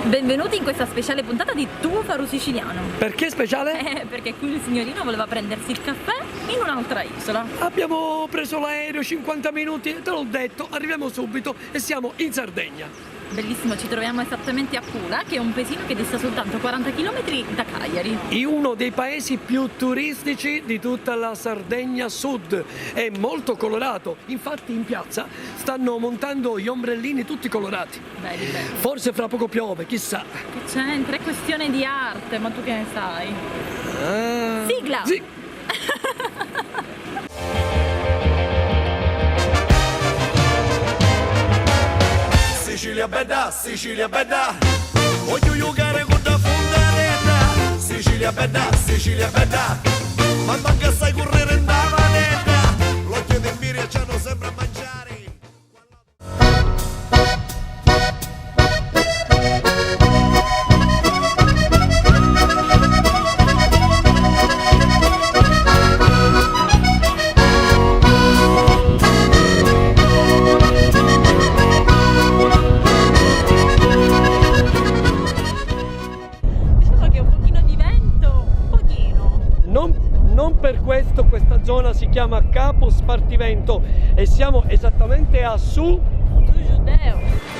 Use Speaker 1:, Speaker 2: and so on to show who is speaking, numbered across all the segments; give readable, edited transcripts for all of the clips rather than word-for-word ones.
Speaker 1: Benvenuti in questa speciale puntata di Tufaro Siciliano.
Speaker 2: Perché speciale?
Speaker 1: Perché qui il signorino voleva prendersi il caffè in un'altra isola.
Speaker 2: Abbiamo preso l'aereo, 50 minuti, te l'ho detto, arriviamo subito e siamo in Sardegna.
Speaker 1: Bellissimo, ci troviamo esattamente a Pula, che è un paesino che dista soltanto 40 km da Cagliari.
Speaker 2: In uno dei paesi più turistici di tutta la Sardegna Sud. È molto colorato, infatti in piazza stanno montando gli ombrellini tutti colorati.
Speaker 1: Belli, belli.
Speaker 2: Forse fra poco piove, chissà.
Speaker 1: Che c'entra? È questione di arte, ma tu che ne sai? Sigla!
Speaker 2: Sì.
Speaker 3: Sicilia bella, voglio giocare con la fontanella. Sicilia bella, ma manca sai correre in da manetta. L'occhio di Miria c'hanno sempre a mangiare.
Speaker 2: Non per questo questa zona si chiama Capo Spartivento e siamo esattamente a Su
Speaker 1: Giudeo.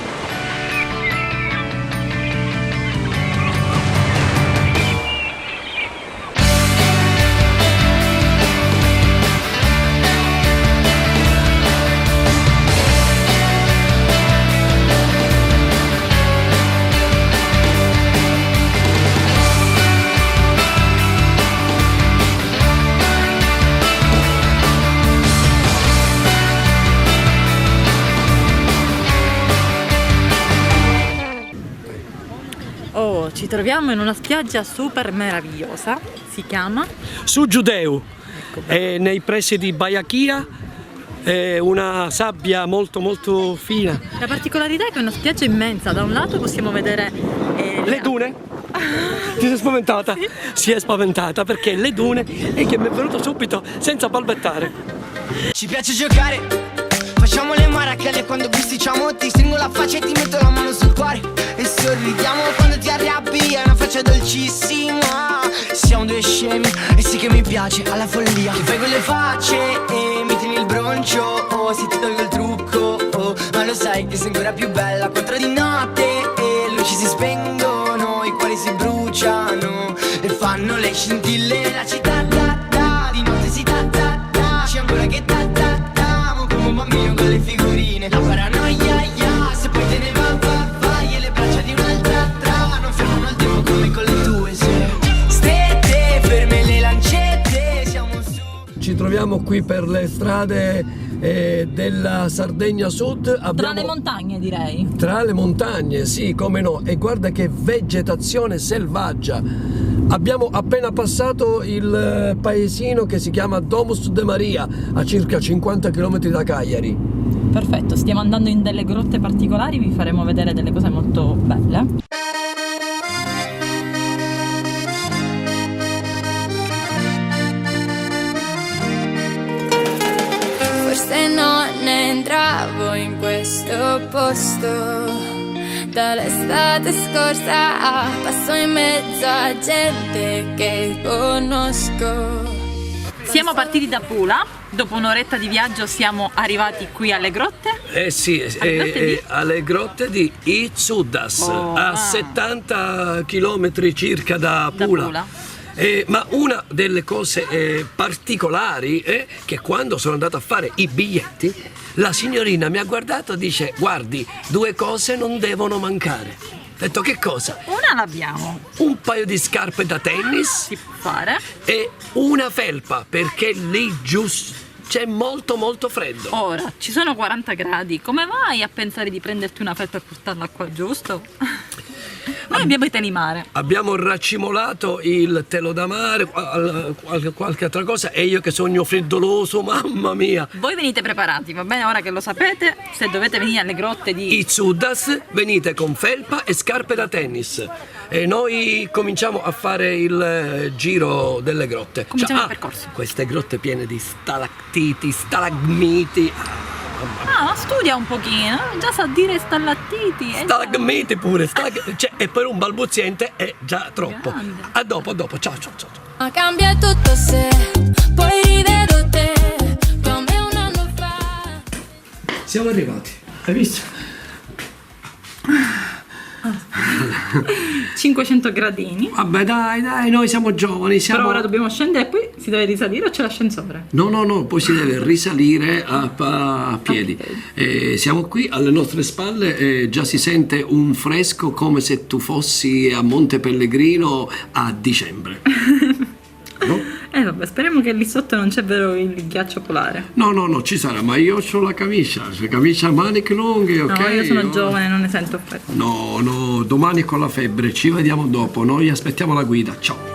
Speaker 1: Oh, ci troviamo in una spiaggia super meravigliosa, si chiama
Speaker 2: Su Giudeu, nei pressi di Baiachia, è una sabbia molto fina.
Speaker 1: La particolarità è che è una spiaggia immensa, da un lato possiamo vedere
Speaker 2: Le dune? Ti sei spaventata?
Speaker 1: Sì.
Speaker 2: Si è spaventata perché le dune e che mi è venuto subito senza balbettare.
Speaker 4: Ci piace giocare, facciamo le marachelle quando bisticciamo. Ti stringo la faccia e ti metto la mano sul cuore e sorridiamo quando ti arrabbi, è una faccia dolcissima. Siamo due scemi e sì che mi piace alla follia. Ti fai quelle facce e mi tieni il broncio, oh, se ti tolgo il trucco, oh, ma lo sai che sei ancora più bella. 4 di notte e le luci si spengono, i cuori si bruciano e fanno le scintille. La città di notte si c'è ancora che mo come un bambino con le figurine. La paranoia, se poi te ne vai e le braccia di un'altra non fermano il tempo come con le tue, se strette, ferme le lancette, siamo su.
Speaker 2: Ci troviamo qui per le strade della Sardegna Sud.
Speaker 1: tra le montagne, direi.
Speaker 2: Tra le montagne, sì, come no. E guarda che vegetazione selvaggia. Abbiamo appena passato il paesino che si chiama Domus de Maria, a circa 50 km da Cagliari.
Speaker 1: Perfetto, stiamo andando in delle grotte particolari, vi faremo vedere delle cose molto belle.
Speaker 5: Forse non entravo in questo posto dall'estate scorsa, passo in mezzo a gente che conosco.
Speaker 1: Siamo partiti da Pula, dopo un'oretta di viaggio siamo arrivati qui alle grotte.
Speaker 2: Sì, alle grotte di Itzudas, a 70 km circa da Pula. Ma una delle cose particolari è che quando sono andato a fare i biglietti, la signorina mi ha guardato e dice: guardi, 2 cose non devono mancare. Ho detto: che cosa?
Speaker 1: Una l'abbiamo,
Speaker 2: Un paio di scarpe da tennis
Speaker 1: si può fare.
Speaker 2: e una felpa, perché lì giù c'è molto freddo.
Speaker 1: Ora, ci sono 40 gradi, come vai a pensare di prenderti una felpa e portarla qua, giusto? Noi abbiamo i teni mare.
Speaker 2: Abbiamo raccimolato il telo da mare, qualche altra cosa, e io che sogno freddoloso, mamma mia.
Speaker 1: Voi venite preparati, va bene? Ora che lo sapete, se dovete venire alle grotte di
Speaker 2: Itzudas, venite con felpa e scarpe da tennis. E noi cominciamo a fare il giro delle grotte.
Speaker 1: Cominciamo il percorso.
Speaker 2: Queste grotte piene di stalattiti, stalagmiti.
Speaker 1: Ma studia un pochino, già sa dire stallattiti.
Speaker 2: Stalagmiti pure, cioè, e per un balbuziente è già troppo.
Speaker 1: Grande.
Speaker 2: A dopo, ciao.
Speaker 5: Ma cambia tutto se poi rivedo te come un anno fa.
Speaker 2: Siamo arrivati, hai visto?
Speaker 1: 500 gradini.
Speaker 2: Vabbè dai, noi siamo giovani,
Speaker 1: Però ora dobbiamo scendere e poi si deve risalire o c'è l'ascensore?
Speaker 2: No, poi si deve risalire a piedi. Siamo qui alle nostre spalle e già si sente un fresco come se tu fossi a Monte Pellegrino a dicembre. No?
Speaker 1: Vabbè, speriamo che lì sotto non c'è vero il ghiaccio polare.
Speaker 2: No, ci sarà, ma io ho la camicia a maniche lunghe, ok?
Speaker 1: No, io sono giovane, non ne sento freddo.
Speaker 2: No, domani con la febbre, ci vediamo dopo, noi aspettiamo la guida, ciao.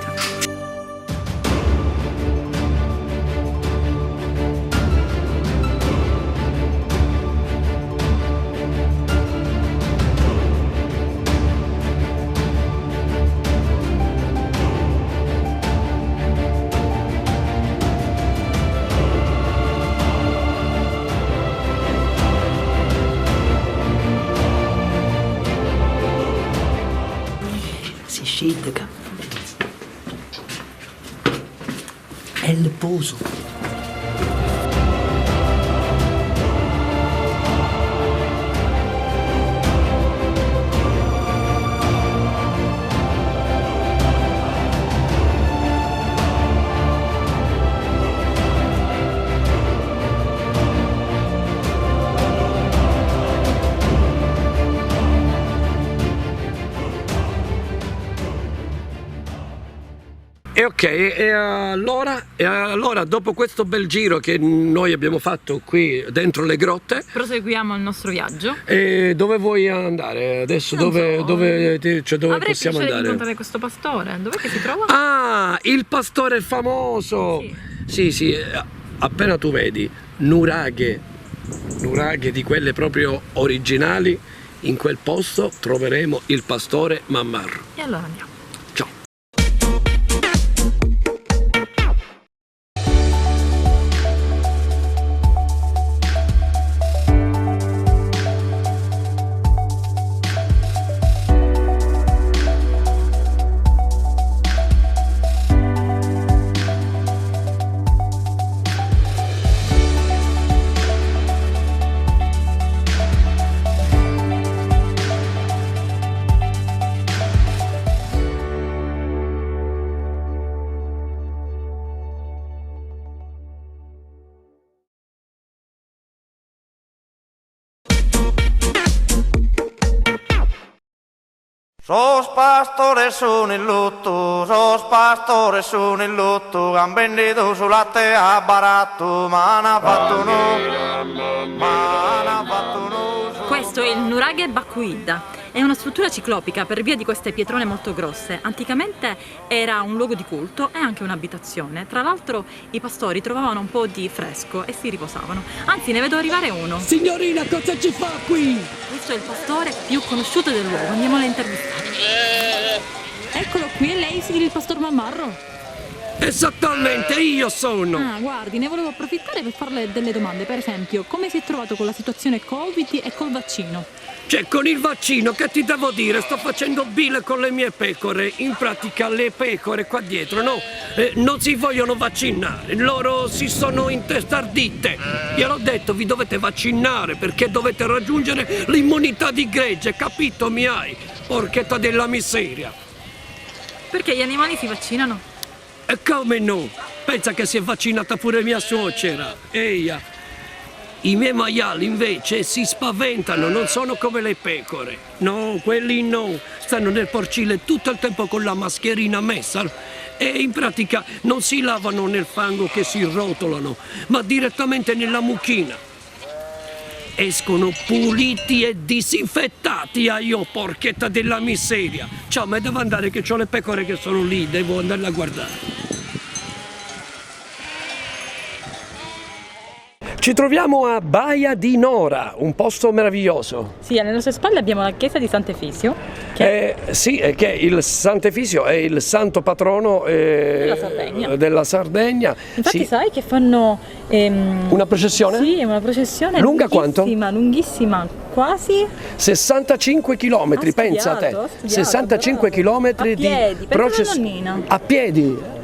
Speaker 6: Si scende, è il poso.
Speaker 2: E allora dopo questo bel giro che noi abbiamo fatto qui dentro le grotte,
Speaker 1: Proseguiamo il nostro viaggio.
Speaker 2: e dove vuoi andare adesso? Dove
Speaker 1: Avrei
Speaker 2: possiamo
Speaker 1: piacere di
Speaker 2: andare?
Speaker 1: incontrare questo pastore. Dov'è che si trova?
Speaker 2: Ah, il pastore famoso! Sì, appena tu vedi nuraghe di quelle proprio originali, in quel posto troveremo il pastore Mammarro.
Speaker 1: E allora andiamo.
Speaker 2: Ciao!
Speaker 3: Sos pastore sono in lutto, han venduto sul latte a baratto, ma hanno fatto no.
Speaker 1: Questo è il Nuraghe Bakuida. È una struttura ciclopica per via di queste pietrone molto grosse. Anticamente era un luogo di culto e anche un'abitazione. Tra l'altro i pastori trovavano un po' di fresco e si riposavano. Anzi, ne vedo arrivare uno.
Speaker 2: Signorina, cosa ci fa qui?
Speaker 1: Questo è il pastore più conosciuto del luogo. Andiamo a intervistare. Eccolo qui, è lei, il pastor Mammarro?
Speaker 2: Esattamente, io sono!
Speaker 1: Ah, guardi, ne volevo approfittare per farle delle domande. Per esempio, come si è trovato con la situazione Covid e col vaccino?
Speaker 2: Cioè, con il vaccino, che ti devo dire? Sto facendo bile con le mie pecore. In pratica, le pecore qua dietro, no? Non si vogliono vaccinare. Loro si sono intestardite. Gliel'ho detto, vi dovete vaccinare perché dovete raggiungere l'immunità di gregge, capito, mi hai? Porchetta della miseria.
Speaker 1: Perché gli animali si vaccinano?
Speaker 2: E come no? Pensa che si è vaccinata pure mia suocera. Eia. I miei maiali invece si spaventano, non sono come le pecore. No, quelli no. Stanno nel porcile tutto il tempo con la mascherina messa. E in pratica non si lavano nel fango che si rotolano, ma direttamente nella mucchina. Escono puliti e disinfettati, io porchetta della miseria. Ciao, ma devo andare che ho le pecore che sono lì, devo andarle a guardare. Ci troviamo a Baia di Nora, un posto meraviglioso.
Speaker 1: Sì, alle nostre spalle abbiamo la chiesa di Sant'Efisio.
Speaker 2: Che il Sant'Efisio è il santo patrono della Sardegna.
Speaker 1: Infatti
Speaker 2: Sì.
Speaker 1: sai che fanno
Speaker 2: Una processione?
Speaker 1: Sì, una processione
Speaker 2: Lunga quanto?
Speaker 1: Lunghissima, quasi
Speaker 2: 65 km,
Speaker 1: Ha
Speaker 2: pensa a te.
Speaker 1: studiato,
Speaker 2: 65
Speaker 1: bravo.
Speaker 2: km
Speaker 1: A piedi, pensa alla nonnina.
Speaker 2: A piedi.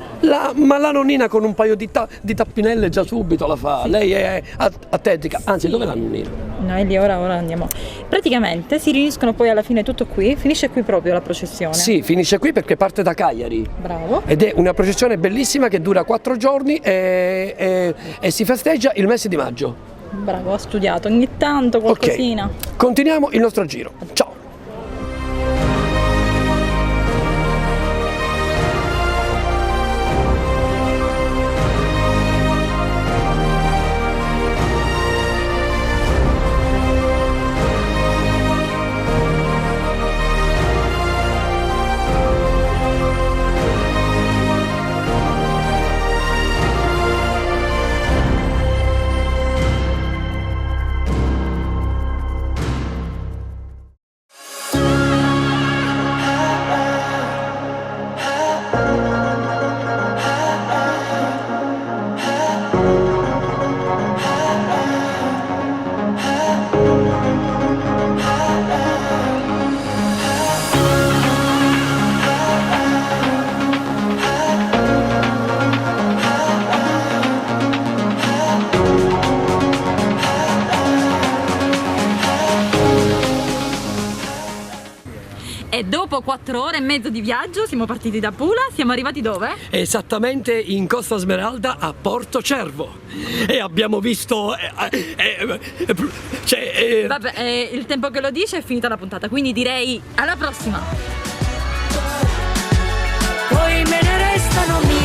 Speaker 2: Ma la nonnina con un paio di tappinelle già subito la fa.
Speaker 1: Sì.
Speaker 2: Lei è atletica. Anzi, dov'è la nonnina?
Speaker 1: Noi lì ora andiamo. Praticamente si riuniscono poi alla fine tutto qui, finisce qui proprio la processione.
Speaker 2: Sì, finisce qui perché parte da Cagliari.
Speaker 1: Bravo.
Speaker 2: Ed è una processione bellissima che dura 4 giorni e si festeggia il mese di maggio.
Speaker 1: Bravo, ho studiato ogni tanto qualcosina.
Speaker 2: Ok, continuiamo il nostro giro. Ciao!
Speaker 1: E dopo 4 ore e mezzo di viaggio siamo partiti da Pula, siamo arrivati dove?
Speaker 2: Esattamente in Costa Smeralda a Porto Cervo. E abbiamo visto.
Speaker 1: Vabbè, il tempo che lo dice è finita la puntata, quindi direi alla prossima!
Speaker 5: Poi me ne restano mille